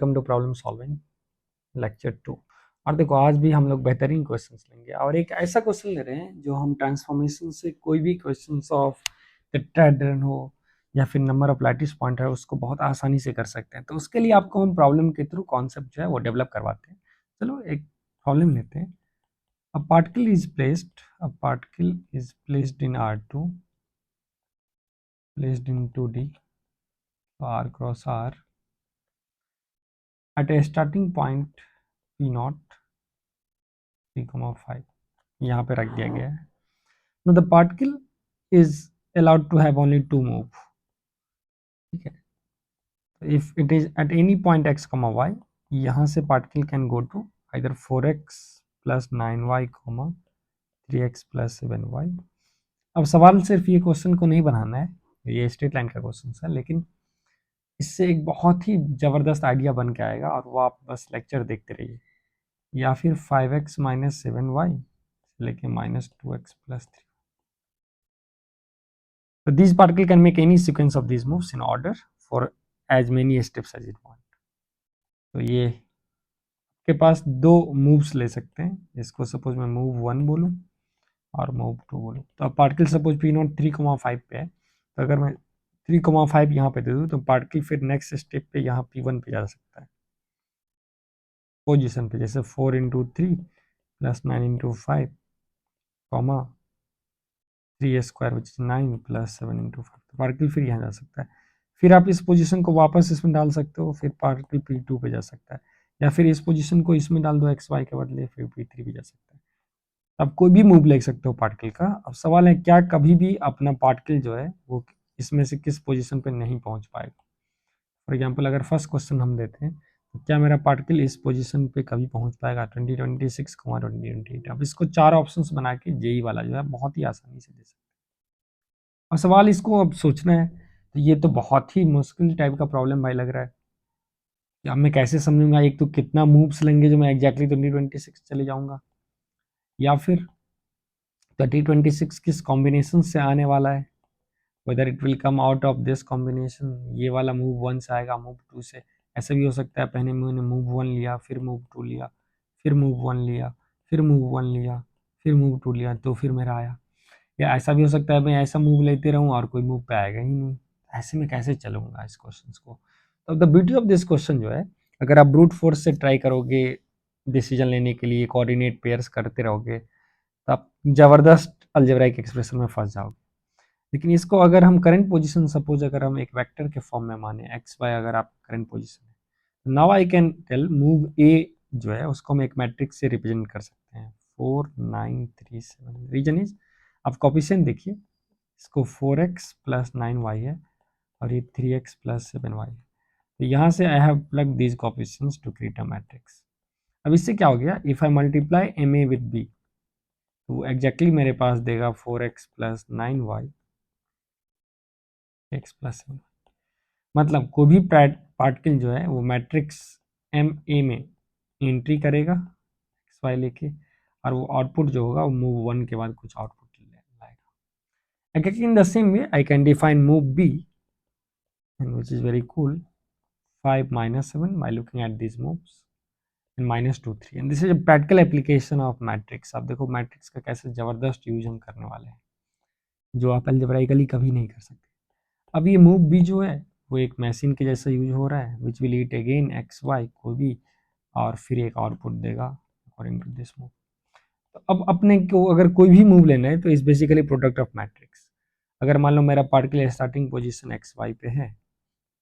Welcome to problem solving lecture 2। और देखो आज भी हम लोग बेहतरीन क्वेश्चंस लेंगे और एक ऐसा क्वेश्चन ले रहे हैं जो हम ट्रांसफॉर्मेशन से कोई भी क्वेश्चंस ऑफ टेट्राहेड्रन हो या फिर नंबर ऑफ लैटिस पॉइंट है उसको बहुत आसानी से कर सकते हैं। तो उसके लिए आपको हम प्रॉब्लम के थ्रू कॉन्सेप्ट जो है वो डेवलप करवाते हैं। चलो एक प्रॉब्लम लेते हैं। A particle is placed in R2, placed in 2D, R cross R at a starting point P0 3,5 यहाँ पे रख दिया गया है। Now the particle is allowed to have only two move, ठीक है। If it is at any point x, y, यहाँ से particle can go to either 4x plus 9y, 3x plus 7y। अब सवाल सिर्फ ये क्वेश्चन को नहीं बनाना है, ये स्ट्रेट लाइन का क्वेश्चन है, लेकिन इससे एक बहुत ही जबरदस्त आइडिया बन के आएगा और वो आप बस लेक्चर देखते रहिए। या फिर 5x माइनस 7y लेके minus 2x plus 3। So these particle can make any sequence of these moves in order for as many steps as it want। तो ये के पास दो मूव्स ले सकते हैं, इसको सपोज मैं मूव 1 बोलूँ और मूव 2 बोलूँ। तो अब पार्टिकल सपोज P0 3,5 पे है, तो अगर मैं 3,5 यहाँ पे दे दूँ तो पार्टिकल फिर नेक्स्ट स्टेप पे यहाँ P1 पे जा सकता है पोजिशन पे, जैसे 4 into 3 plus 9 into 5 comma 3 square which is 9 plus 7 into 5। तो पार्टिकल फिर यहाँ जा सकता है। फिर आप इस पोजीशन को वापस इसमें डाल सकते हो, फिर पार्टिकल P2 पे जा सकता है, या फिर इस पोजीशन को इसमें डाल दो XY के बदले, फिर P3 पे जा सकता है। आप कोई भी मूव ले सकते हो पार्टिकल का। अब सवाल है क्या कभी भी अपना पार्टिकल जो है वो इसमें से किस पोजीशन पे नहीं पहुंच पाएगा। फॉर एग्जाम्पल अगर फर्स्ट क्वेश्चन हम देते हैं तो क्या मेरा पार्टिकल इस पोजीशन पे कभी पहुंच पाएगा 2026, 2028। अब इसको 4 ऑप्शंस बना के जेई वाला जो है बहुत ही आसानी से दे सकते हैं। और सवाल इसको अब सोचना है तो ये तो बहुत ही मुश्किल टाइप का प्रॉब्लम भाई लग रहा है। अब मैं कैसे समझूंगा, एक तो कितना मूव्स लेंगे जो मैं एग्जैक्टली 2026 चले जाऊंगा, या फिर 2026 किस कॉम्बिनेशन से आने वाला है, whether it will come out of this combination. ये वाला मूव 1 से आएगा, मूव 2 से। ऐसा भी हो सकता है पहले मैंने मूव 1 लिया, फिर मूव 2 लिया, फिर मूव 1 लिया, फिर मूव 1 लिया, फिर मूव 2 लिया, तो फिर मेरा आया। या ऐसा भी हो सकता है मैं ऐसा मूव लेते रहूं और कोई मूव पे आएगा ही नहीं। ऐसे में कैसे चलूंगा इस क्वेश्चन को। तो the beauty of this question जो है, अगर आप ब्रूट फोर्स से ट्राई करोगे डिसीजन लेने के लिए, कोऑर्डिनेट पेयर्स करते रहोगे, तो आप जबरदस्त अलजेब्राइक एक्सप्रेशन में फंस जाओगे। लेकिन इसको अगर हम करंट पोजीशन, सपोज अगर हम एक वेक्टर के फॉर्म में माने एक्स वाई, अगर आप करंट पोजीशन है, now I can tell move A जो है उसको हम एक मैट्रिक्स से रिप्रेजेंट कर सकते हैं 4 9 3 7। रीजन इज, आप कॉफिशिएंट देखिए, इसको 4x प्लस 9y है और ये 3x प्लस 7y है। तो यहाँ से I have plug these coefficients to create a matrix. अब इससे क्या हो गया, if I multiply ma with b तो एग्जैक्टली मेरे पास देगा 4x plus 9y x plus 7। मतलब कोई भी पार्टिकल जो है वो मैट्रिक्स एम ए में एंट्री करेगा एक्स वाई लेके, और वो आउटपुट जो होगा वो मूव 1 के बाद कुछ आउटपुट लाएगा। Exactly in the same way I can define move B, and which is very cool, 5 minus 7 by looking at these moves, and minus 2 3, and this is a practical application of matrix। आप देखो matrix का कैसे जबरदस्त use हम करने वाले हैं जो आप अलजेब्राइकली कभी नहीं कर सकते। अब ये मूव बी जो है वो एक मशीन के जैसा यूज हो रहा है, which will eat again x y कोई भी, और फिर एक आउटपुट देगा अकॉर्डिंग टू दिस मूव। तो अब अपने को अगर कोई भी मूव लेना है तो इस बेसिकली प्रोडक्ट ऑफ मैट्रिक्स। अगर मान लो मेरा particle starting position x y पे है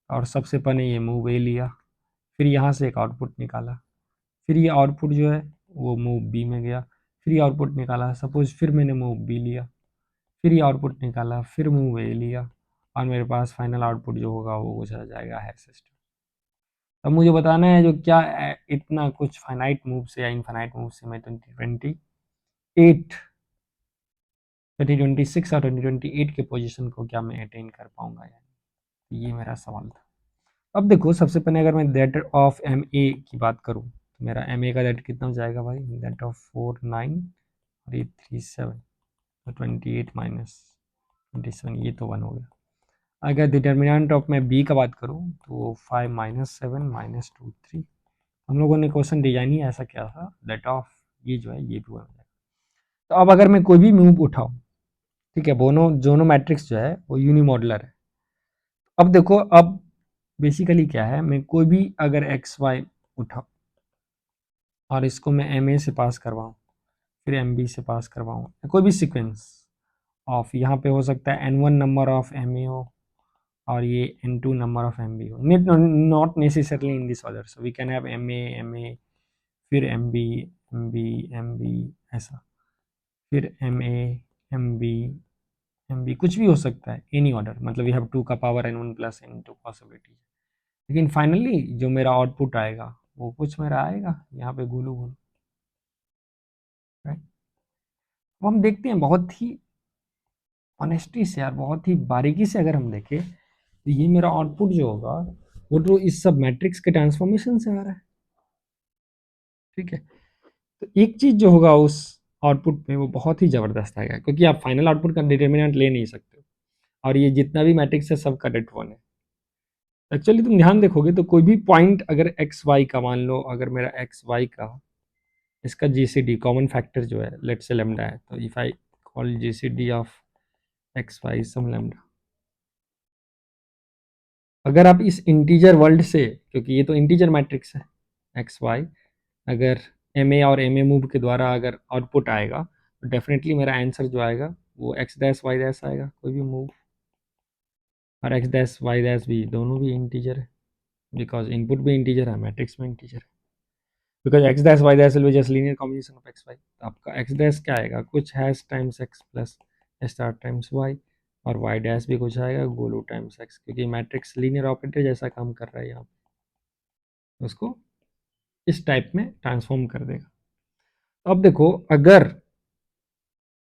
और सबसे पहले ये मूव ए लिया, फिर यहाँ से एक आउटपुट निकाला, फिर ये आउटपुट जो है वो मूव बी में गया, फिर ये आउटपुट निकाला, सपोज फिर मैंने मूव बी लिया, फिर ये आउटपुट निकाला, फिर मूव ए लिया, और मेरे पास फाइनल आउटपुट जो होगा वो चला जाएगा है सिस्टम। अब मुझे बताना है जो क्या इतना कुछ फाइनाइट मूव से या इनफाइनाइट मूव से मैं 2026 और 2028 के पोजीशन को क्या मैं अटेन कर पाऊंगा, यानी ये मेरा सवाल था। अब देखो सबसे पहले अगर मैं दैट ऑफ एम ए की बात करूँ तो मेरा एम ए का दैट कितना हो जाएगा भाई, दैट ऑफ 4 9 और ये 3 7, तो 28 माइनस 27 ये तो 1 हो गया। अगर डिटर्मिनेंट ऑफ मैं बी का बात करूँ तो 5 -7 -2 3, हम लोगों ने क्वेश्चन डिजाइन ही ऐसा किया था दैट ऑफ ये जो है ये भी 1 हो जाएगा। तो अब अगर मैं कोई भी मूव उठाऊँ, ठीक है, दोनों मैट्रिक्स जो है वो यूनिमॉडुलर है। अब देखो, अब बेसिकली क्या है, मैं कोई भी अगर एक्स वाई उठाऊँ और इसको मैं एम ए से पास करवाऊँ, फिर एम बी से पास करवाऊँ, कोई भी सीक्वेंस ऑफ, यहाँ पे हो सकता है n1 number of M A हो और ये n2 number of M B हो, not necessarily in this order, so we can have M A फिर एम बी ऐसा, फिर एम बी कुछ भी हो सकता है, एनी ऑर्डर, मतलब वी हैव 2 का power n1 plus n2 possibility. लेकिन फाइनली जो मेरा आउटपुट आएगा वो कुछ मेरा आएगा यहाँ पे गुलू गुलू, राइट। अब हम देखते हैं बहुत ही ऑनेस्टी से यार, बहुत ही बारीकी से अगर हम देखें तो ये मेरा आउटपुट जो होगा वो तो इस सब मैट्रिक्स के ट्रांसफॉर्मेशन से आ रहा है, ठीक है। तो एक चीज जो होगा उस आउटपुट में वो बहुत ही जबरदस्त आएगा, क्योंकि आप फाइनल आउटपुट का डिटर्मिनेंट ले नहीं सकते, और ये जितना भी मैट्रिक्स है सबका डेट वन है। एक्चुअली तुम ध्यान देखोगे तो कोई भी पॉइंट अगर एक्स वाई का, मान लो अगर मेरा एक्स वाई का इसका जीसीडी कॉमन फैक्टर जो है लेट्स से लैम्डा है, तो if I call GCD of x y some lambda, अगर आप इस इंटीजर वर्ल्ड से, क्योंकि ये तो इंटीजर मैट्रिक्स है एक्स वाई, अगर एम ए और एम ए मूव के द्वारा अगर आउटपुट आएगा तो डेफिनेटली मेरा आंसर जो आएगा वो एक्स डैश वाई डैश आएगा, कोई भी मूव, और एक्स डैश वाई डैश भी दोनों भी इंटीजर है, बिकॉज इनपुट भी इंटीजर है, मैट्रिक्स में इंटीजर है, because x dash y dash will be just linear combination of x y. तो आपका एक्स डैश क्या आएगा, कुछ hash times x plus star times y, और वाई डैश भी कुछ आएगा गोलू टाइम्स एक्स, क्योंकि मैट्रिक्स लीनियर ऑपरेटर जैसा काम कर रहा है यहाँ पे, उसको इस टाइप में ट्रांसफॉर्म कर देगा। अब देखो, अगर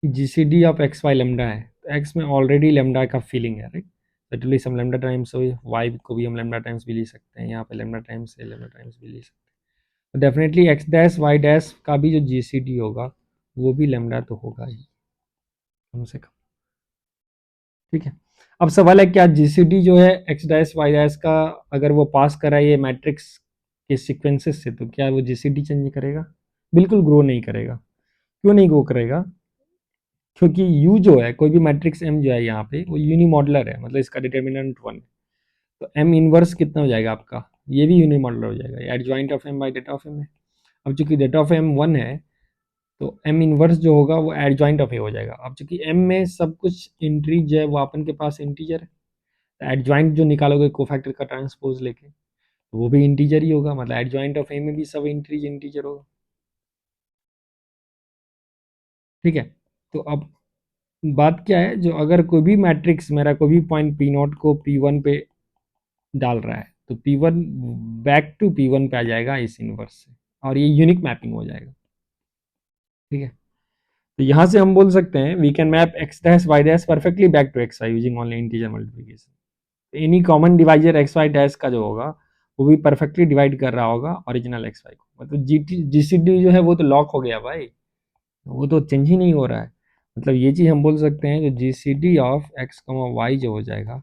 GCD of x y lambda है तो एक्स में ऑलरेडी लेमडा का फीलिंग है, राइट, एटलीस्ट हम लेमडा टाइम्स वाई को भी हम लेमडा टाइम्स भी ले सकते हैं, यहाँ पे लेमडा टाइम्स से लेमडा टाइम्स भी ले सकते हैं, तो definitely x dash y dash का भी जो जीसीडी होगा वो भी लेमडा तो होगा ही कम से कम, ठीक है। अब सवाल है क्या जीसीडी जो है एक्स डैश वाई डैश का अगर वो पास करा ये मैट्रिक्स के सीक्वेंसेस से, तो क्या वो जीसीडी चेंज करेगा? बिल्कुल ग्रो नहीं करेगा। क्यों नहीं ग्रो करेगा? क्योंकि u जो है, कोई भी मैट्रिक्स m जो है यहाँ पे वो यूनिमॉडुलर है, मतलब इसका डिटर्मिनेंट 1 है, तो m इनवर्स कितना हो जाएगा आपका, ये भी यूनिमॉडुलर हो जाएगा, adjoint of m bye data of m है। अब चूंकि डेटा ऑफ m 1 है तो m इनवर्स जो होगा वो एडजॉइंट ऑफ a हो जाएगा। अब चूंकि m में सब कुछ इंटीज है, वो अपन के पास इंटीजर है, तो एडजॉइंट जो निकालोगे कोफैक्टर का ट्रांसपोज लेके तो वो भी इंटीजर ही होगा, मतलब एडजॉइंट ऑफ a में भी सब इंटीजर होगा, ठीक है। तो अब बात क्या है, जो अगर कोई भी मैट्रिक्स मेरा कोई भी पॉइंट पी नॉट को P1 पे डाल रहा है तो P1 बैक टू P1 पे आ जाएगा इस इनवर्स से, और ये यूनिक मैपिंग हो जाएगा, ठीक है। तो यहाँ से हम बोल सकते हैं we can map x dash y dash perfectly back to x y using only integer multiplication. Any common divisor x y dash का जो होगा वो भी परफेक्टली डिवाइड कर रहा होगा ओरिजिनल एक्स वाई को, मतलब जीसीडी जो है वो तो लॉक हो गया भाई, वो तो चेंज ही नहीं हो रहा है। मतलब ये चीज हम बोल सकते हैं जो जीसीडी ऑफ एक्स वाई जो हो जाएगा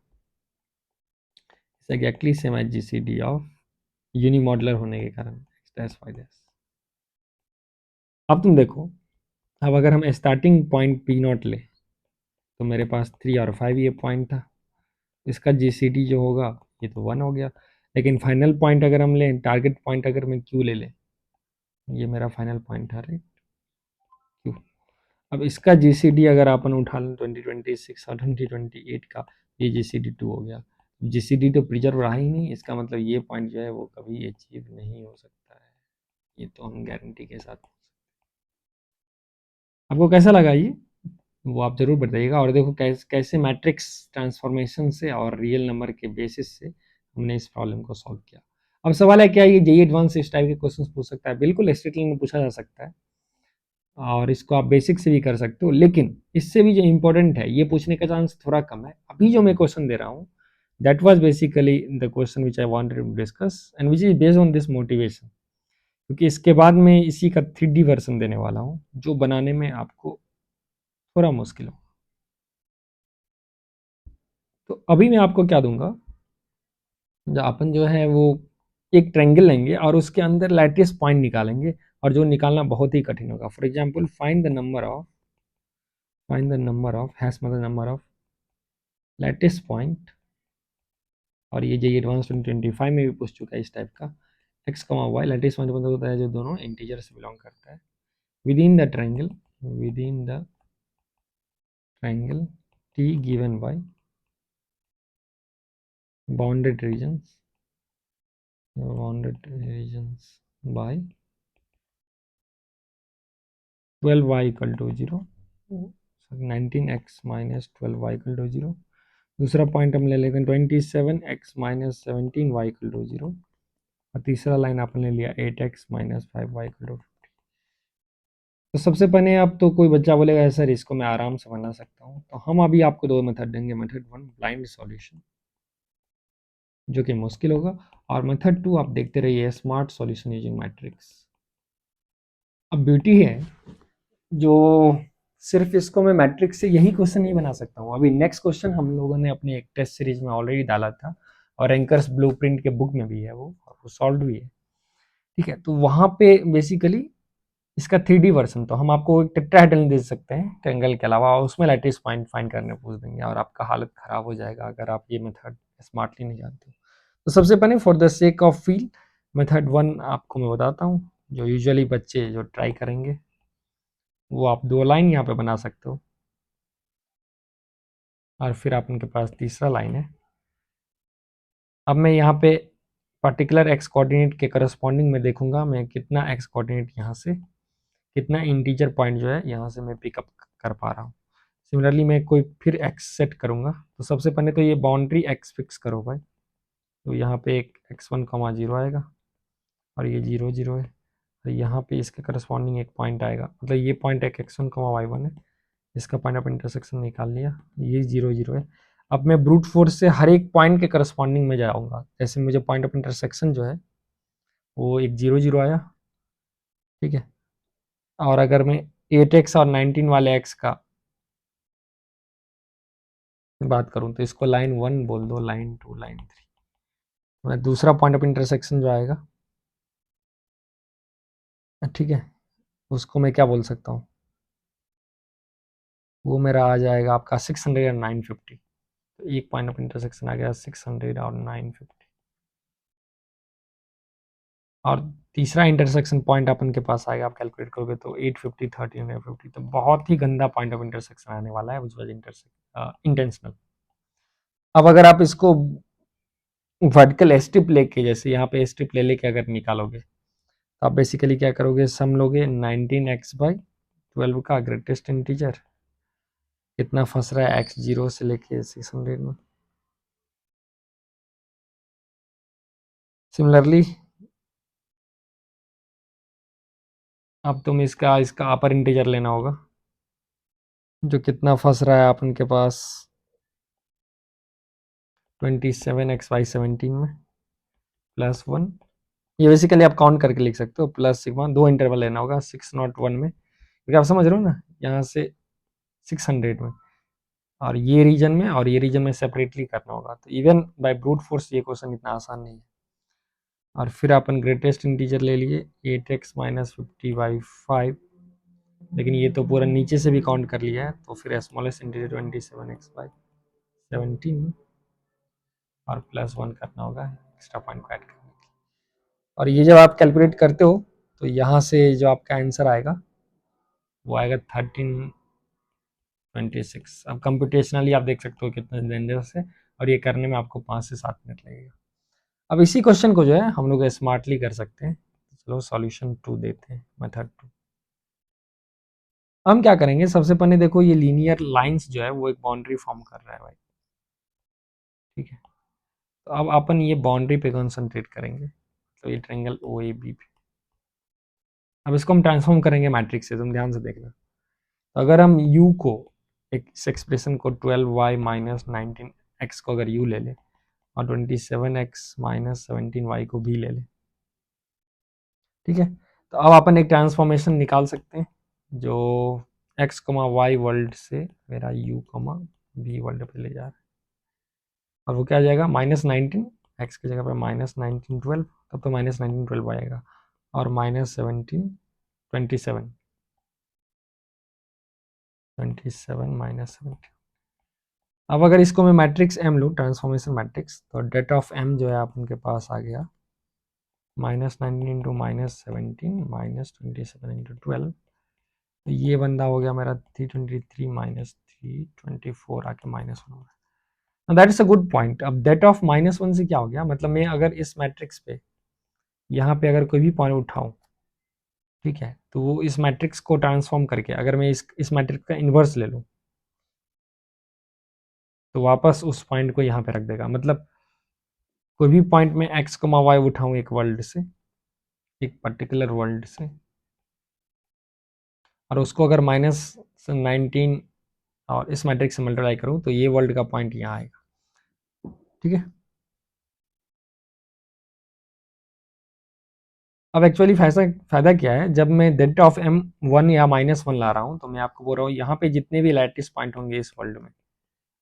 exactly same as GCD of unimodular होने के कारण एक्स डैश वाई डैश। अब तुम देखो, अब अगर हम स्टार्टिंग पॉइंट पी नॉट ले तो मेरे पास 3 और 5 ये पॉइंट था, इसका जीसीडी जो होगा ये तो 1 हो गया, लेकिन फाइनल पॉइंट अगर हम लें, टारगेट पॉइंट अगर मैं क्यू ले लें, ये मेरा फाइनल पॉइंट है, राइट, क्यू। अब इसका जीसीडी अगर अपन उठा लें 2026 और 2028 का, ये जीसीडी 2 हो गया। जीसीडी तो प्रिजर्व रहा ही नहीं, इसका मतलब ये पॉइंट जो है वो कभी अचीव नहीं हो सकता है, ये तो हम गारंटी के साथ। आपको कैसा लगा ये, वो आप जरूर बताइएगा, और देखो कैसे मैट्रिक्स ट्रांसफॉर्मेशन से और रियल नंबर के बेसिस से हमने इस प्रॉब्लम को सॉल्व किया। अब सवाल है क्या ये जेईई एडवांस इस टाइप के क्वेश्चंस पूछ सकता है? बिल्कुल स्टेट में पूछा जा सकता है, और इसको आप बेसिक से भी कर सकते हो, लेकिन इससे भी जो इम्पोर्टेंट है ये पूछने का चांस थोड़ा कम है। अभी जो मैं क्वेश्चन दे रहा हूँ that was basically the question which I wanted to discuss and which is based on this motivation, क्योंकि इसके बाद मैं इसी का 3D वर्जन देने वाला हूँ जो बनाने में आपको थोड़ा मुश्किल हो। तो अभी मैं आपको क्या दूंगा, जो अपन जो है वो एक ट्रायंगल लेंगे और उसके अंदर लैटिस पॉइंट निकालेंगे, और जो निकालना बहुत ही कठिन होगा। For example find the number of hash मतलब नंबर ऑफ लैटिस पॉइंट, और ये जो एडवांस 2025 में भी पूछ चुका है इस टाइप का। एक्स कमा वाई लैटिस पॉइंट मतलब होता है जो दोनों इंटीजर से बिलोंग करता है within the triangle T given by bounded regions by 12y equal to 0, 19x minus 12y equal to 0। दूसरा पॉइंट हम ले लेते हैं 27x minus 17y equal to 0, और तीसरा लाइन आपने ले लिया 8x minus 5y equal to. तो सबसे पहले अब तो कोई बच्चा बोलेगा सर इसको मैं आराम से बना सकता हूँ, तो हम अभी आपको दो मेथड देंगे। मेथड 1 ब्लाइंड सॉल्यूशन, जो कि मुश्किल होगा, और मेथड 2 आप देखते रहिए स्मार्ट सॉल्यूशन यूजिंग मैट्रिक्स। अब ब्यूटी है जो सिर्फ इसको मैं मैट्रिक्स से यही क्वेश्चन नहीं बना सकता हूँ। अभी नेक्स्ट क्वेश्चन हम लोगों ने अपने एक टेस्ट सीरीज में ऑलरेडी डाला था, और एंकर्स ब्लूप्रिंट के बुक में भी है वो, और वो सॉल्व भी है। ठीक है, तो वहाँ पे बेसिकली इसका 3D वर्जन, तो हम आपको एक टेट्राहेड्रल दे सकते हैं ट्रायंगल के अलावा, और उसमें लैटिस पॉइंट फाइंड करने पूछ देंगे, और आपका हालत खराब हो जाएगा अगर आप ये मेथड स्मार्टली नहीं जानते हो। तो सबसे पहले for the sake of feel method 1 आपको मैं बताता हूँ, जो यूजुअली बच्चे जो ट्राई करेंगे वो आप दो लाइन यहाँ पे बना सकते हो, और फिर आप उनके पास तीसरा लाइन है। अब मैं यहाँ पे पर्टिकुलर एक्स कोऑर्डिनेट के करस्पॉन्डिंग में देखूंगा मैं कितना एक्स कोऑर्डिनेट यहाँ से, कितना इंटीजर पॉइंट जो है यहाँ से मैं पिकअप कर पा रहा हूँ। सिमिलरली मैं कोई फिर एक्स सेट करूँगा, तो सबसे पहले तो ये बाउंड्री एक्स फिक्स करो भाई। तो यहाँ पे एक x1, 0 आएगा, और ये 0, 0 है, और यहाँ पे इसके करस्पॉन्डिंग एक पॉइंट आएगा, मतलब ये पॉइंट एक x1, y1 है, इसका पॉइंट ऑफ इंटरसेक्शन निकाल लिया, ये 0, 0 है। अब मैं ब्रूट फोर्स से हर एक पॉइंट के करस्पॉन्डिंग में जाऊँगा, जैसे मुझे पॉइंट ऑफ इंटरसेक्शन जो है वो एक 0, 0 आया। ठीक है, और अगर मैं 8x और 19 वाले x का बात करूं तो इसको लाइन 1 बोल दो, लाइन 2, लाइन 3। मैं दूसरा पॉइंट ऑफ इंटरसेक्शन जो आएगा, ठीक है, उसको मैं क्या बोल सकता हूँ, वो मेरा आ जाएगा आपका 600 और 950। तो एक पॉइंट ऑफ इंटरसेक्शन आ गया 600 और 950, और तीसरा इंटरसेक्शन पॉइंट अपन के पास आएगा, आप कैलकुलेट करोगे तो 850, 1350। तो बहुत ही गंदा पॉइंट ऑफ इंटरसेक्शन आने वाला है, विच वाज इंटेंशनल। अब अगर आप इसको वर्टिकल स्ट्रिप लेके, जैसे यहाँ पे स्ट्रिप ले लेके अगर निकालोगे, तो आप बेसिकली क्या करोगे, सम लोगे 19x/12 का ग्रेटेस्ट इंटीजर कितना फंस रहा है x0 से लेके 600 में। सिमिलरली अब तुम इसका इसका अपर इंटीजर लेना होगा, जो कितना फंस रहा है अपन के पास 27x/17 में +1। ये बेसिकली आप काउंट करके लिख सकते हो, प्लस सिग्मा, दो इंटरवल लेना होगा 601 में, क्योंकि आप समझ रहे हो ना, यहाँ से 600 में, और ये रीजन में और ये रीजन में सेपरेटली करना होगा। तो इवन बाय ब्रूट फोर्स ये क्वेश्चन इतना आसान नहीं है। और फिर अपन ग्रेटेस्ट इंटीजर ले लिए 8x माइनस 50/5, लेकिन ये तो पूरा नीचे से भी काउंट कर लिया है, तो फिर स्मॉलेस्ट इंटीजर 27x/17 और +1 करना होगा एक्स्ट्रा पॉइंट को ऐड करने के लिए। और ये जब आप कैलकुलेट करते हो तो यहाँ से जो आपका आंसर आएगा वो आएगा 1326। अब कंप्यूटेशनली आप देख सकते हो कितना डेंजरस है, और ये करने में आपको 5 से 7 मिनट लगेगा। अब इसी क्वेश्चन को जो है हम लोग स्मार्टली कर सकते हैं। चलो सॉल्यूशन 2 देते हैं, मेथड 2। हम क्या करेंगे, सबसे पहले देखो ये लीनियर लाइंस जो है वो एक बाउंड्री फॉर्म कर रहा है भाई। ठीक है, तो अब अपन ये बाउंड्री पे कंसंट्रेट करेंगे, तो ये ट्रायंगल ओ ए बी पे। अब इसको हम ट्रांसफॉर्म करेंगे मैट्रिक्स से, तुम ध्यान से देखना। तो अगर हम u को एक इस एक्सप्रेशन को 12y माइनस 19x को अगर u ले ले, और 27x माइनस 17y को भी ले ले, ठीक है, तो अब अपन एक ट्रांसफॉर्मेशन निकाल सकते हैं, जो x, y वर्ल्ड से मेरा u, v वर्ल्ड पे ले जा रहा है। और वो क्या आ जाएगा -19, एक्स की जगह पर -19 12, तब तो -19 12 आएगा, और -17 27 -17। अब अगर इसको मैं मैट्रिक्स एम लूँ, ट्रांसफॉर्मेशन मैट्रिक्स, तो डेट ऑफ एम जो है आप उनके पास आ गया -19 इंटू -17 -27 इंटू 12, तो ये बंदा हो गया मेरा 323 -324 आके -1 हो गया। That is a good point. अब डेट ऑफ -1 से क्या हो गया, मतलब मैं अगर इस मैट्रिक्स पे यहाँ पे अगर कोई भी पॉइंट उठाऊं, ठीक है, तो वो इस मैट्रिक्स को ट्रांसफॉर्म करके अगर मैं इस मैट्रिक्स का इन्वर्स ले लूँ, तो वापस उस पॉइंट को यहाँ पे रख देगा। मतलब कोई भी पॉइंट में एक्स कमा वाई उठाऊं एक वर्ल्ड से, एक पर्टिकुलर वर्ल्ड से, और उसको अगर -19 और इस मैट्रिक्स से मल्टीप्लाई करूं, तो ये वर्ल्ड का पॉइंट यहाँ आएगा। ठीक है, अब एक्चुअली फायदा क्या है, जब मैं डेट ऑफ एम 1 या -1 ला रहा हूँ, तो मैं आपको बोल रहा हूँ यहाँ पे जितने भी लैटिस पॉइंट होंगे इस वर्ल्ड में,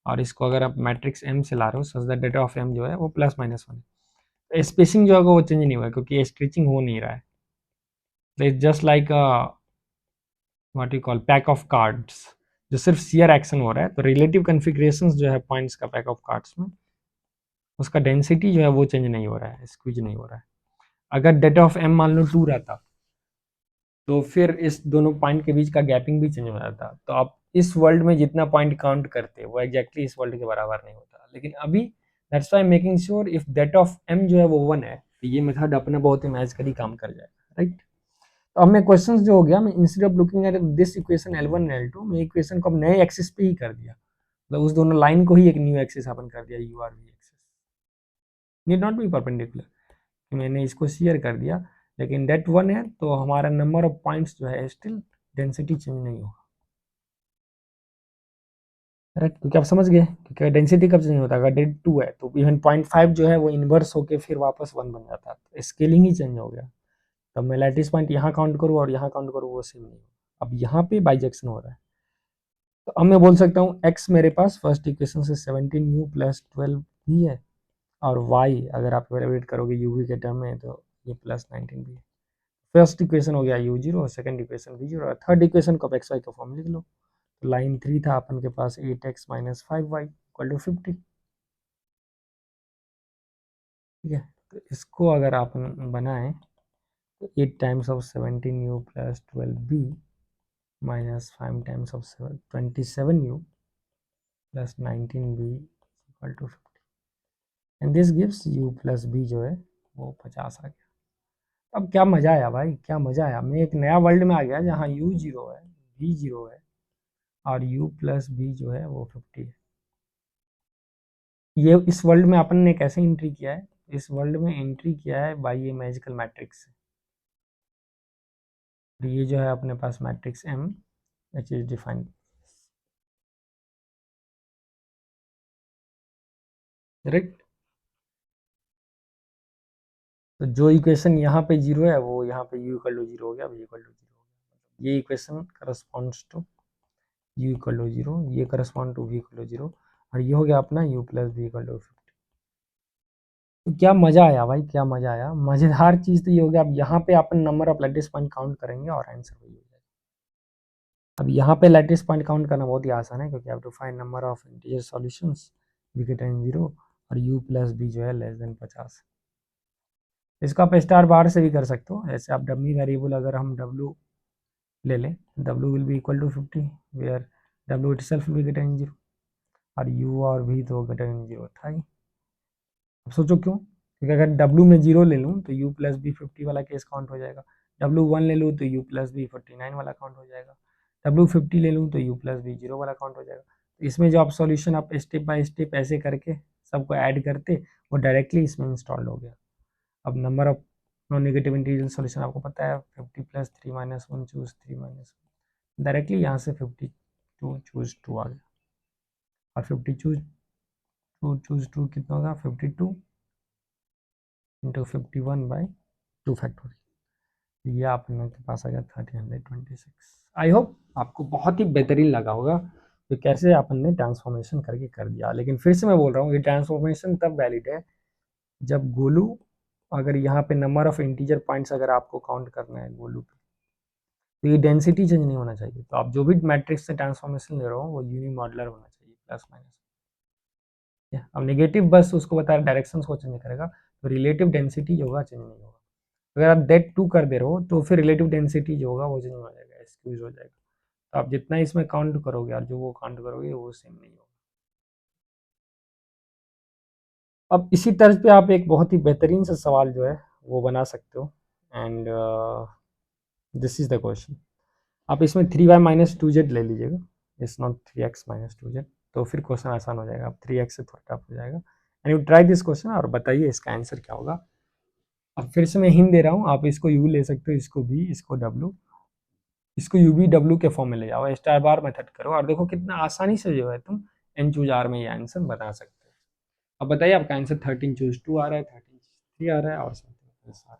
और इसको अगर आप मैट्रिक्स एम से ला रहे हो, such that data of M जो है वो +-1 है। स्पेसिंग जो है वो चेंज नहीं हुआ है, क्योंकि स्ट्रेचिंग हो नहीं रहा है। It's just like what you call pack of cards, जो सिर्फ सीयर एक्शन हो रहा है। तो रिलेटिव कन्फिग्रेशंस जो है पॉइंट्स का पैक ऑफ कार्ड्स में, उसका डेंसिटी जो है वो चेंज नहीं हो रहा है, स्क्वीज नहीं हो रहा है। अगर डेटा ऑफ एम मान लो 2 रहता, तो फिर इस दोनों पॉइंट के बीच का गैपिंग भी चेंज हो जाता। तो आप इस वर्ल्ड में जितना पॉइंट काउंट करते वो एग्जैक्टली इस वर्ल्ड के बराबर नहीं होता। लेकिन अभी that's why making sure if that of M जो है वो 1 है, तो ये मेथड अपना बहुत ही मैजिकली काम कर जाएगा, राइट। तो अब मैं क्वेश्चन जो हो गया, मैं instead of looking at this equation L1 L2, मैं इक्वेशन को अब नए एक्सिस पे ही कर दिया। मतलब उस दोनों लाइन को ही एक न्यू एक्सिस अपन कर दिया, you are v axis, need not be perpendicular. मैंने इसको शेयर कर दिया, लेकिन डेट 1 है तो हमारा नंबर ऑफ पॉइंट्स जो है स्टिल डेंसिटी चेंज नहीं होगा। राइट, क्योंकि आप समझ गए क्योंकि डेंसिटी कब चेंज होता है, अगर डेट 2 है तो इवन 0.5 जो है वो इन्वर्स होके फिर वापस 1 बन जाता है, तो स्केलिंग ही चेंज हो गया। तब मैं लैटिस पॉइंट यहाँ काउंट करूँ और यहाँ काउंट करूँ, वो सेम नहीं होगा। अब यहाँ पे बाइजेक्शन हो रहा है, तो अब मैं बोल सकता हूँ x मेरे पास फर्स्ट इक्वेशन से 17u + 12 भी है, और y अगर आप इवेलुएट करोगे u के टर्म में तो ये +19 भी है। फर्स्ट इक्वेशन हो गया u0, सेकंड इक्वेशन v0, और थर्ड इक्वेशन को xy का फॉर्म लिख लो। तो लाइन 3 था अपन के पास 8x - 5y = 50। ठीक है, तो इसको अगर आप बनाएं तो 8 times of 17u + 12b -5 times of 27u + 19b = 50, and this gives u + b जो है वो 50 आ गया। अब क्या मजा आया भाई, क्या मजा आया। मैं एक नया वर्ल्ड में आ गया जहाँ u 0 है, v 0 है, और u + b जो है वो 50 है। ये इस वर्ल्ड में अपन ने कैसे एंट्री किया है, इस वर्ल्ड में एंट्री किया है बाय ये मैजिकल मैट्रिक्स से। ये जो है अपने पास matrix M which is defined, correct. तो जो इक्वेशन यहाँ पे 0 है वो यहाँ पे u = 0 हो गया, v = 0 हो गया। ये इक्वेशन करस्पॉन्ड्स टू u = 0, ये करस्पॉन्ड टू v = 0, और ये हो गया अपना u + v = 50। तो क्या मजा आया भाई, क्या मजा आया। मजेदार चीज तो ये हो गया, अब यहाँ पे अपन number of lattice point count करेंगे और आंसर वही हो जाएगा। अब यहाँ पे लैटिस पॉइंट काउंट करना बहुत ही आसान है, क्योंकि आप to find number of integer solutions v > 0 और u + b जो है <50। इसको आप स्टार बार से भी कर सकते हो। ऐसे आप डमी वेरिएबल अगर हम w ले लें, w will be equal to 50, where w itself will be > 0, और u और v तो > 0 था ही। अब सोचो क्यों, क्योंकि अगर w में 0 ले लूँ तो u + b 50 वाला केस काउंट हो जाएगा, w 1 ले लूँ तो u + b 49 वाला काउंट हो जाएगा, w 50 ले लूँ तो u + b 0 वाला काउंट हो जाएगा। तो इसमें जो आप सॉल्यूशन आप स्टेप बाय स्टेप ऐसे करके सबको ऐड करते, वो डायरेक्टली इसमें इंस्टॉल हो गया। अब number of non negative integer solution आपको पता है, 50 + 3 - 1 चूज 3 - 1, डायरेक्टली यहाँ से 52 चूज 2 आ गया, और 50 चूज 2 कितना होगा, 52 × 51/2 फैक्टोरियल। ये आपके पास आ गया 1326। आई होप आपको बहुत ही बेहतरीन लगा होगा। तो कैसे अपन ने ट्रांसफॉर्मेशन करके कर दिया। लेकिन फिर से मैं बोल रहा हूँ, ये ट्रांसफॉर्मेशन तब वैलिड है जब गोलू, अगर यहाँ पे नंबर ऑफ इंटीजर पॉइंट्स अगर आपको काउंट करना है गोलू पे, तो ये डेंसिटी चेंज नहीं होना चाहिए। तो आप जो भी मैट्रिक्स से ट्रांसफॉर्मेशन ले रहे हो वो यूनिमॉड्यूलर होना चाहिए, प्लस माइनस। अब नेगेटिव बस उसको बता रहा डायरेक्शन को चेंज करेगा, तो रिलेटिव डेंसिटी जो होगा चेंज नहीं होगा। अगर आप दैट टू कर दे रहे हो तो फिर रिलेटिव डेंसिटी जो होगा वो चेंज हो जाएगा, एक्सक्यूज हो जाएगा। तो आप जितना इसमें काउंट करोगे और जो वो काउंट करोगे वो सेम नहीं होगा। अब इसी तर्ज पे आप एक बहुत ही बेहतरीन सा सवाल जो है वो बना सकते हो, and this is the question. आप इसमें 3y-2z ले लीजिएगा, इट्स नॉट 3x-2z, तो फिर क्वेश्चन आसान हो जाएगा। अब 3x से थोड़ा टफ हो जाएगा, and you try this question और बताइए इसका आंसर क्या होगा। अब फिर से मैं हिंट दे रहा हूँ, आप इसको u ले सकते हो, इसको v, इसको w, इसको u v w के फॉर्म में ले जाओ, स्टार बार मेथड करो और देखो कितना आसानी से जो है तुम n चूज r में ये आंसर बता सकते हो। अब बताइए आपका आंसर 13 चूज 2 आ रहा है, 13 3 आ रहा है और समथिंग आ रहा है,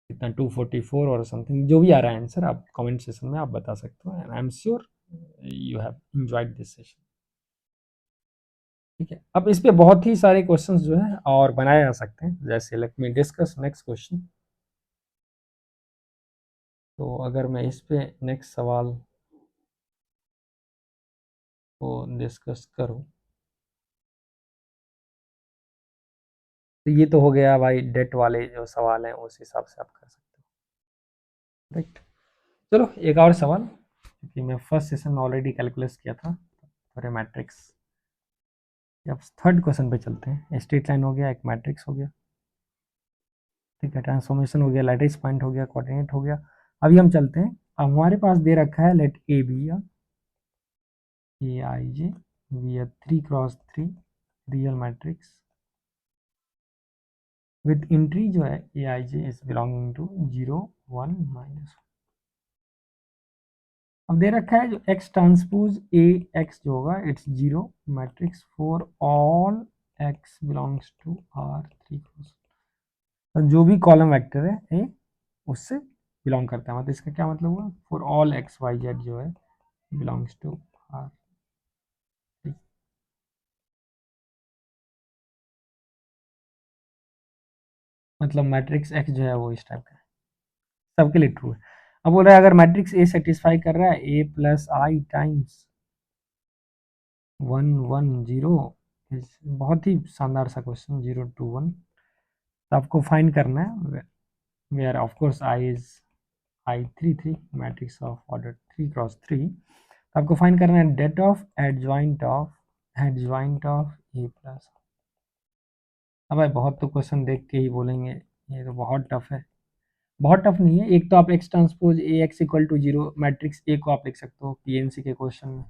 कितना 244 और समथिंग जो भी आ रहा है आंसर, आप कमेंट सेशन में आप बता सकते हो, and I am sure you have enjoyed this session. ठीक है, अब इस पे बहुत ही सारे क्वेश्चंस जो है और बनाए जा सकते हैं, जैसे let me discuss next question. तो अगर मैं इस पे नेक्स्ट सवाल को डिस्कस करूं, तो ये तो हो गया भाई डेट वाले जो सवाल हैं उस हिसाब से आप कर सकते हो, राइट। चलो एक और सवाल, क्योंकि मैं फर्स्ट सेशन में ऑलरेडी कैलकुलेट किया था फॉर मैट्रिक्स। अब थर्ड क्वेश्चन पे चलते हैं। स्ट्रेट लाइन हो गया, एक मैट्रिक्स हो गया, ठीक है, ट्रांसफॉर्मेशन हो गया, लैटिस पॉइंट हो गया, कोऑर्डिनेट हो गया। अभी हम चलते हैं, अब हमारे पास दे रखा है let A be A I J be 3x3 real matrix with entry जो है A I J is belonging to 0 1 -1। अब दे रखा है जो एक्स ट्रांसपोज ए एक्स जो होगा it's 0 matrix for all x belongs to R3 तो जो भी कॉलम वेक्टर है ए उससे बिलोंग करता है, मतलब इसका क्या मतलब हुआ, for all x y z जो है बिलोंग्स टू R। मतलब मैट्रिक्स एक्स जो है वो इस टाइप का है, सबके लिए ट्रू है। अब बोल रहा है अगर मैट्रिक्स ए सेटिस्फाई कर रहा है ए प्लस आई टाइम्स 1 1 0, बहुत ही शानदार सा क्वेश्चन, 0 2 1। तो आपको फाइंड करना है where of course I is I 3 3 matrix of order 3x3। आपको फाइंड करना है det of adjoint of A plus. अब भाई बहुत तो क्वेश्चन देख के ही बोलेंगे ये तो बहुत टफ है, बहुत टफ नहीं है। एक तो आप x transpose A x equal to 0 matrix A को आप लिख सकते हो पीएनसी के क्वेश्चन में।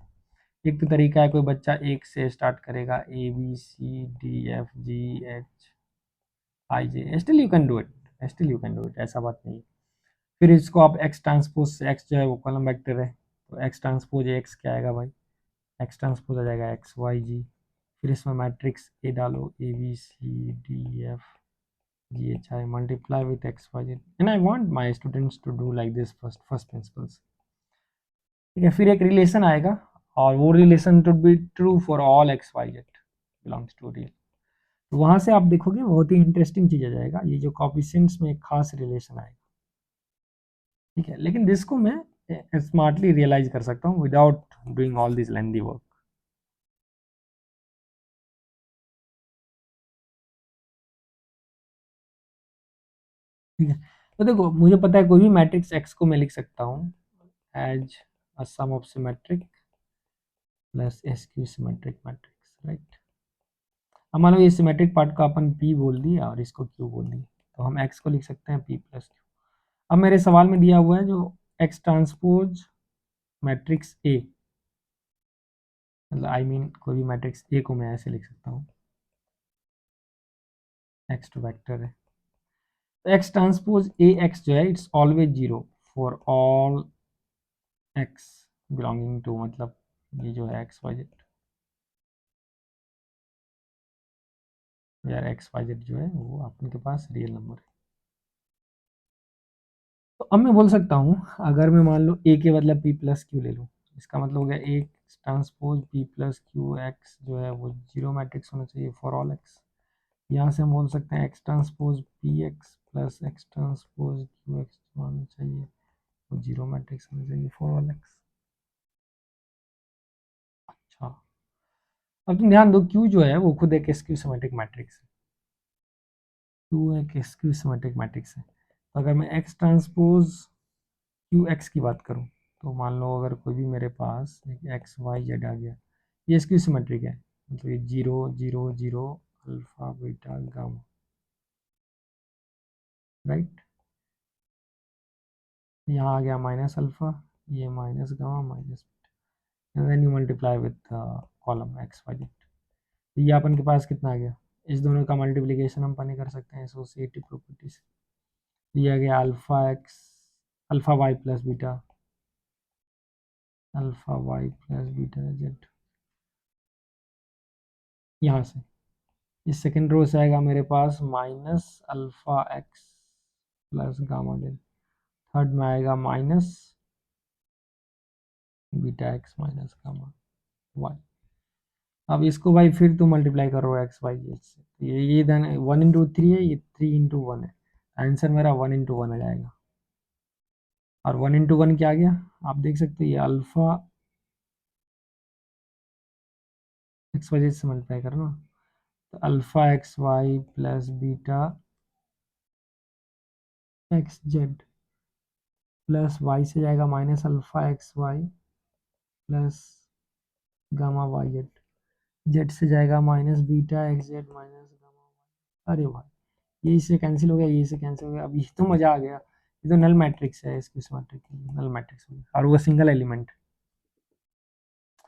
एक तो तरीका है, कोई बच्चा एक से स्टार्ट करेगा A B C D F G H I J, still you can do it, still you can do it, ऐसा बात नहीं है। फिर इसको आप एक्स ट्रांसपोज से, एक्स जो है वो कॉलम वेक्टर है, तो एक्स ट्रांसपोज एक्स क्या आएगा भाई, एक्स ट्रांसपोज आ जाएगा एक्स वाई जी। फिर इसमें मैट्रिक्स ए डालो A B C D F G H I multiply with x y z, and I want my students to do like this first principles. ठीक है, फिर एक रिलेशन आएगा और वो relation to be true for all x y z belongs to real. तो वहां से आप देखोगे बहुत ही इंटरेस्टिंग चीज आ जाएगा, ये जो कॉफिशिएंट्स में एक खास रिलेशन आएगा। ठीक है, लेकिन जिसको मैं स्मार्टली रियलाइज कर सकता हूँ without doing all this lengthy work. ठीक है, तो देखो मुझे पता है कोई भी मैट्रिक्स एक्स को मैं लिख सकता हूँ as a sum of symmetric plus skew symmetric matrix, right. अब मान लो ये सिमेट्रिक पार्ट को अपन पी बोल दिया और इसको क्यू बोल दिया, तो हम एक्स को लिख सकते हैं पी प्लस क्यू। अब मेरे सवाल में दिया हुआ है जो एक्स ट्रांसपोज मैट्रिक्स ए, मतलब आई मीन कोई भी मैट्रिक्स ए को मैं ऐसे लिख सकता हूँ, एक्स टू वेक्टर है, तो एक्स ट्रांसपोज ए एक्स जो है it's always 0 for all x belonging to, मतलब ये जो है एक्स वाई जेड, यार एक्स वाई जेड जो है वो आपके पास रियल नंबर है। तो अब मैं बोल सकता हूँ अगर मैं मान लो ए के बदला पी प्लस क्यू ले लूँ, इसका मतलब हो गया एक transpose P plus Q x जो है वो जीरो मैट्रिक्स होना चाहिए फॉर ऑल एक्स। यहाँ से हम बोल सकते हैं x transpose P x plus x transpose Q x होना चाहिए वो जीरो मैट्रिक्स होना चाहिए फॉर ऑल एक्स। अच्छा, अब तुम ध्यान दो क्यू जो है वो खुद एक स्क्यू सिमेट्रिक मैट्रिक्स है। क्यू एक स्क्यू सिमेट्रिक मैट्रिक्स है। तो अगर मैं एक्स ट्रांसपोज क्यू एक्स की बात करूँ तो मान लो अगर कोई भी मेरे पास एक एक्स वाई जेड आ गया, ये स्क्यू सिमेट्रिक है, मतलब ये zero zero zero alpha beta gamma, right. यहाँ आ गया माइनस अल्फा, ये minus gamma minus, and then you multiply with column x y z. ये अपन के पास कितना आ गया, इस दोनों का मल्टीप्लिकेशन हम पता कर सकते हैं एसोसिएटिव प्रॉपर्टी से। ये आ गया alpha x alpha y plus beta alpha y plus beta z. यहाँ से इस सेकेंड रो से आएगा मेरे पास minus alpha x plus gamma z, third में आएगा minus beta x minus gamma y. अब इसको भाई फिर तुम मल्टीप्लाई करो एक्स वाई जेड से, तो ये देन 1 into 3 है, ये 3 into 1 है, आंसर मेरा 1 into 1 आ जाएगा। और 1 into 1 क्या आ गया, आप देख सकते हो, ये अल्फा एक्स वाई जेड से मल्टीप्लाई करना, तो alpha x y plus beta x z plus y से जाएगा minus alpha x y plus gamma y z, z से जाएगा minus beta x z minus gamma y. अरे भाई ये इससे कैंसिल हो गया, ये इससे कैंसिल हो गया, अब ये तो मजा आ गया, ये तो नल मैट्रिक्स है, इसकी मैट्रिक्स नल मैट्रिक्स हो गया और वो सिंगल एलिमेंट।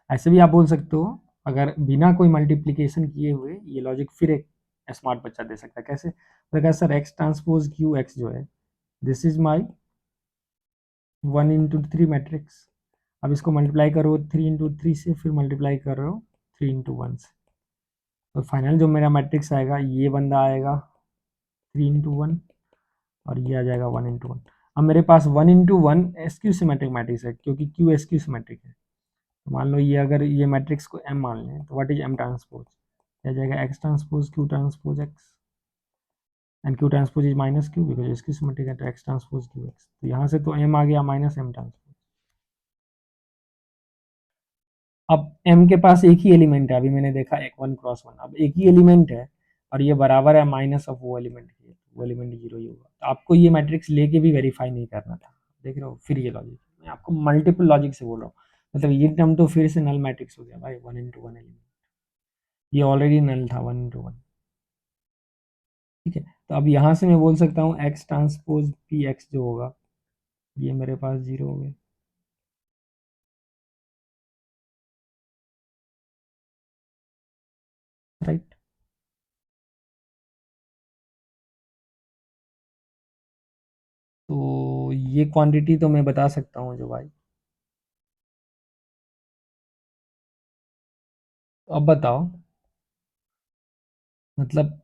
ऐसे भी आप बोल सकते हो, अगर बिना कोई मल्टीप्लीकेशन किए हुए ये लॉजिक फिर एक स्मार्ट बच्चा दे सकता है। कैसे, तो sir x transpose Q x जो है this is my 1 into 3 matrix. अब इसको मल्टीप्लाई करो 3 into 3 से, फिर मल्टीप्लाई करो 3 into 1 से, तो फाइनल जो मेरा मैट्रिक्स आएगा ये बंदा आएगा 3 into 1 और ये आ जाएगा 1 into 1। अब मेरे पास 1 into 1 एसक्यू सिमेट्रिक मैट्रिक्स है क्योंकि क्यू एसक्यू सिमेट्रिक है। तो मान लो ये अगर ये मैट्रिक्स को एम मान लें तो व्हाट इज एम ट्रांसपोज, आ जाएगा x transpose Q transpose x, and Q transpose is minus Q because SQ symmetric है, तो एक्स ट्रांसपोज क्यू एक्स, तो यहाँ से तो एम आ गया माइनस एम ट्रांसपोज। अब m के पास एक ही एलिमेंट है, अभी मैंने देखा एक 1 × 1, अब एक ही एलिमेंट है और ये बराबर है माइनस ऑफ वो एलिमेंट के, वो एलिमेंट जीरो ही होगा, तो आपको ये मैट्रिक्स लेके भी वेरीफाई नहीं करना था। देख रहे हो, फिर ये लॉजिक मैं आपको मल्टीपल लॉजिक से बोल रहा हूँ, मतलब ये टर्म तो फिर से नल मैट्रिक्स हो गया भाई, 1 into 1 एलिमेंट, ये ऑलरेडी नल था 1 into 1। ठीक है, तो अब यहाँ से मैं बोल सकता हूँ एक्स ट्रांसपोज पी एक्स जो होगा ये मेरे पास जीरो हो गया, राइट। तो ये क्वांटिटी तो मैं बता सकता हूँ जो भाई, अब बताओ, मतलब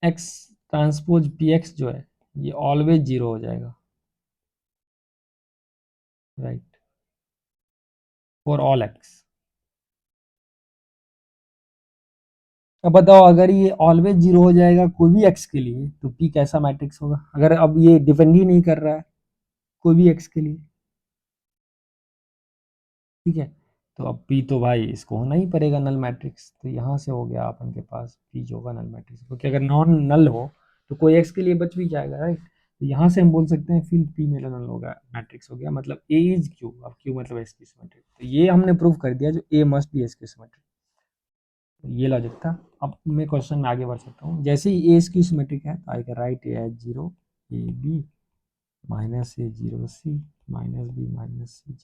एक्स ट्रांसपोज पी एक्स जो है ये ऑलवेज जीरो हो जाएगा, राइट, फॉर ऑल एक्स। अब बताओ अगर ये ऑलवेज जीरो हो जाएगा कोई भी एक्स के लिए तो पी कैसा मैट्रिक्स होगा, अगर अब ये डिपेंड ही नहीं कर रहा है कोई भी एक्स के लिए, ठीक है। तो अब पी तो भाई इसको होना ही पड़ेगा नल मैट्रिक्स, तो यहाँ से हो गया अपन के पास पी जो होगा नल मैट्रिक्स, क्योंकि अगर नॉन नल हो तो कोई एक्स के लिए बच भी जाएगा, राइट। तो यहाँ से हम बोल सकते हैं फिर पी मेरा नल होगा मैट्रिक्स हो गया, मतलब ए इज क्यू, अब क्यू मतलब एस की सिमेट्रिक, तो ये हमने प्रूव कर दिया जो ए मस्ट बी एस की सिमेट्रिक, तो ये लॉजिक था। अब मैं क्वेश्चन में आगे बढ़ सकता हूँ, जैसे ही ए एस की सिमेट्रिक है तो I can write A as zero A B minus A zero C minus B minus C.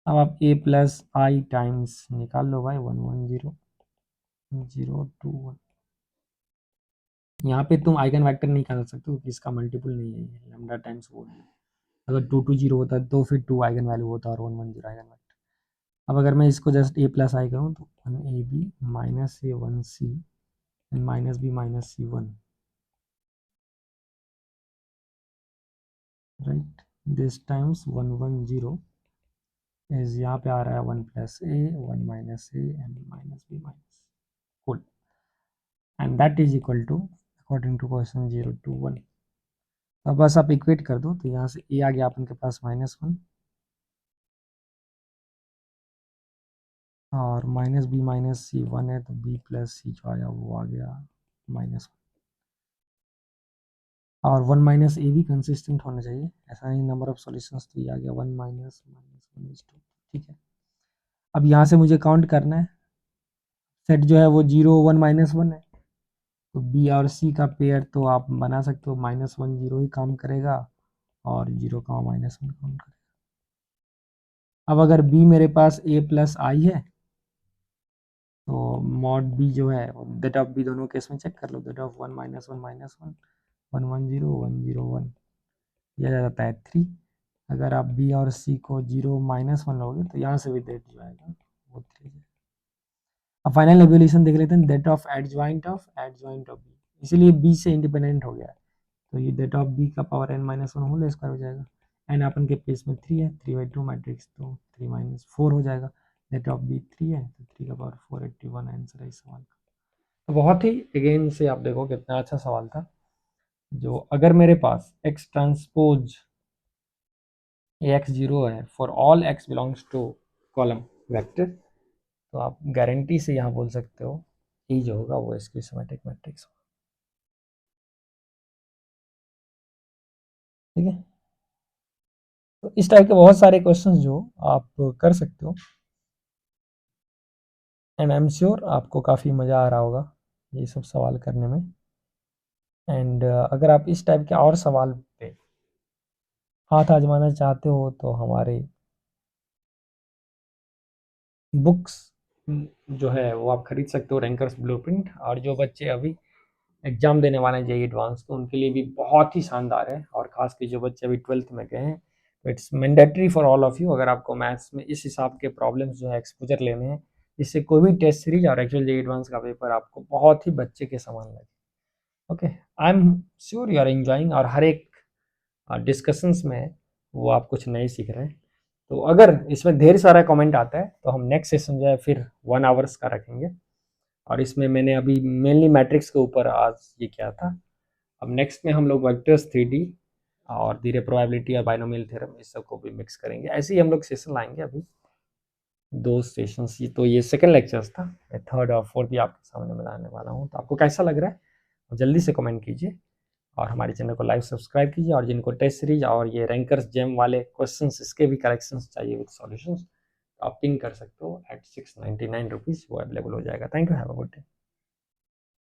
अब आप ए प्लस आई टाइम्स निकाल लो भाई, 1 1 0 0 2 1, यहाँ पे तुम आइगन वेक्टर नहीं निकाल सकते क्योंकि इसका मल्टीपल नहीं है, लैम्डा टाइम्स वो है। अगर 2 2 0 होता तो फिर 2 आइगन वैल्यू होता और 1 1 0 आइगन वेक्टर। अब अगर मैं इसको जस्ट ए प्लस आई करूँ तो 1 AB minus A 1 C and minus B minus C 1, right, this times 1 1 0 is यहाँ पे आ रहा है 1 + a 1 - a and -b minus whole and that is equal to according to question 0 to 1। अब बस आप equate कर दो, तो यहाँ से a आ गया अपन के पास -1 और -b - c 1 है, तो b + c जो आया वो आ गया -1 और 1 - a भी कंसिस्टेंट होना चाहिए, ऐसा नहीं नंबर ऑफ सॉल्यूशंस, तो ये आ गया 1 - -1 is 2। ठीक है, अब यहाँ से मुझे काउंट करना है, सेट जो है वो 0 1 -1 है, तो बी और सी का पेयर तो आप बना सकते हो, -1 0 ही काम करेगा और 0 का -1 काम करेगा। अब अगर बी मेरे पास a + i है, तो मॉड बी जो है दैट ऑफ बी दोनों केस में चेक कर लो, दैट ऑफ 1 - 1 -1 1 1 0 1 0 1 यह आ जाता है 3। अगर आप बी और सी को 0 -1 लोगे तो यहाँ से भी दैट जो आएगा वो 3 है। अब फाइनल एवोल्यूशन देख लेते हैं, that of adjoint of B, इसीलिए बी से इंडिपेंडेंट हो गया है, तो ये दैट ऑफ बी का पावर n - 1 होल स्क्वायर हो जाएगा। एन अपन के पेज में 3 है, 3/2 मैट्रिक्स, तो 3 - 4 हो जाएगा। दैट ऑफ बी 3 है, तो 3 का पावर 481 आंसर है इस सवाल का। तो बहुत ही अगेन से आप देखो कितना अच्छा सवाल था, जो अगर मेरे पास x ट्रांसपोज ax0 है for all x belongs to column vector, तो आप गारंटी से यहाँ बोल सकते हो ये जो होगा वो इसकी सिमेट्रिक मैट्रिक्स होगा। ठीक है, तो इस टाइप के बहुत सारे क्वेश्चंस जो आप कर सकते हो, एंड आई एम श्योर आपको काफ़ी मज़ा आ रहा होगा ये सब सवाल करने में। एंड अगर आप इस टाइप के और सवाल पे हाथ आजमाना चाहते हो तो हमारे बुक्स जो है वो आप खरीद सकते हो, रैंकर्स ब्लूप्रिंट। और जो बच्चे अभी एग्जाम देने वाले हैं जेईई एडवांस, तो उनके लिए भी बहुत ही शानदार है, और खास के जो बच्चे अभी 12th में गए हैं, तो it's mandatory for all of you. अगर आपको मैथ्स में इस हिसाब के प्रॉब्लम्स जो है एक्सपोजर लेने हैं, इससे कोई भी टेस्ट सीरीज और एक्चुअल जेईई एडवांस का पेपर आपको बहुत ही बच्चे के समान लगे। Okay, I am sure you are enjoying, और हर एक डिस्कशंस में वो आप कुछ नए सीख रहे हैं। तो अगर इसमें ढेर सारा कमेंट आता है तो हम नेक्स्ट सेशन जो है फिर 1 आवर्स का रखेंगे, और इसमें मैंने अभी मेनली मैट्रिक्स के ऊपर आज ये किया था। अब नेक्स्ट में हम लोग वेक्टर्स 3D और धीरे प्रोबेबिलिटी और बाइनोमियल थ्योरम इस सब को भी मिक्स करेंगे। ऐसे ही हम लोग सेशन लाएंगे, अभी 2 सेशंस ही, तो ये सेकंड लेक्चर्स था, मैं थर्ड और फोर्थ भी आपके सामने बनाने वाला हूँ। तो आपको कैसा लग रहा है जल्दी से कमेंट कीजिए, और हमारे चैनल को लाइव सब्सक्राइब कीजिए, और जिनको टेस्ट सीरीज और ये रैंकर्स जेम वाले क्वेश्चंस इसके भी कलेक्शंस चाहिए विद सॉल्यूशंस, तो आप पिंग कर सकते हो एट 699 रुपीज़, वो अवेलेबल हो जाएगा। Thank you, have a good day.